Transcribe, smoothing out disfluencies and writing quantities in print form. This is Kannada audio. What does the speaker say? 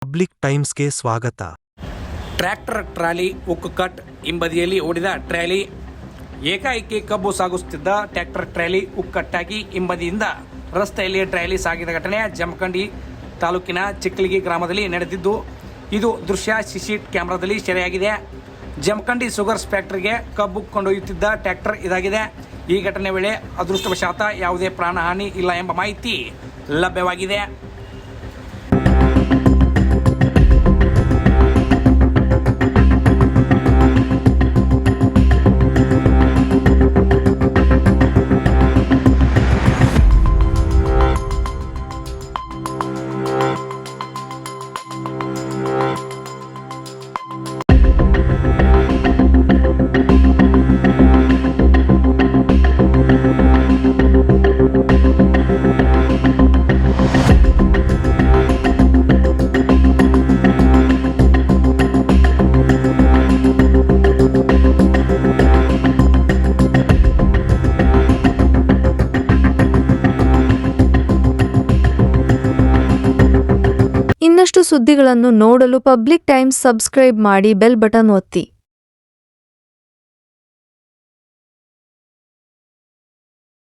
ಪಬ್ಲಿಕ್ ಟೈಮ್ಸ್ಗೆ ಸ್ವಾಗತ. ಟ್ರ್ಯಾಕ್ಟರ್ ಟ್ರಾಲಿ ಉಕ್ಕು ಕಟ್ ಹಿಂಬದಿಯಲ್ಲಿ ಓಡಿದ ಟ್ರಾಲಿ ಏಕಾಏಕಿ ಕಬ್ಬು ಸಾಗಿಸುತ್ತಿದ್ದ ಟ್ರ್ಯಾಕ್ಟರ್ ಟ್ರಾಲಿ ಉಕ್ಕಟ್ಟಾಗಿ ಹಿಂಬದಿಯಿಂದ ರಸ್ತೆಯಲ್ಲಿ ಟ್ರಾಲಿ ಸಾಗಿದ ಘಟನೆ ಜಮಖಂಡಿ ತಾಲೂಕಿನ ಚಿಕ್ಕಲಿಗಿ ಗ್ರಾಮದಲ್ಲಿ ನಡೆದಿದ್ದು, ಇದು ದೃಶ್ಯ ಸಿಸಿ ಕ್ಯಾಮೆರಾದಲ್ಲಿ ಸೆರೆಯಾಗಿದೆ. ಜಮಖಂಡಿ ಶುಗರ್ಸ್ ಫ್ಯಾಕ್ಟರಿಗೆ ಕಬ್ಬು ಕೊಂಡೊಯ್ಯುತ್ತಿದ್ದ ಟ್ರ್ಯಾಕ್ಟರ್ ಇದಾಗಿದೆ. ಈ ಘಟನೆ ವೇಳೆ ಅದೃಷ್ಟವಶಾತ್ ಯಾವುದೇ ಪ್ರಾಣಹಾನಿ ಇಲ್ಲ ಎಂಬ ಮಾಹಿತಿ ಲಭ್ಯವಾಗಿದೆ. ಇನ್ನಷ್ಟು ಸುದ್ದಿಗಳನ್ನು ನೋಡಲು ಪಬ್ಲಿಕ್ ಟೈಮ್ಸ್ ಸಬ್ಸ್ಕ್ರೈಬ್ ಮಾಡಿ, ಬೆಲ್ ಬಟನ್ ಒತ್ತಿ.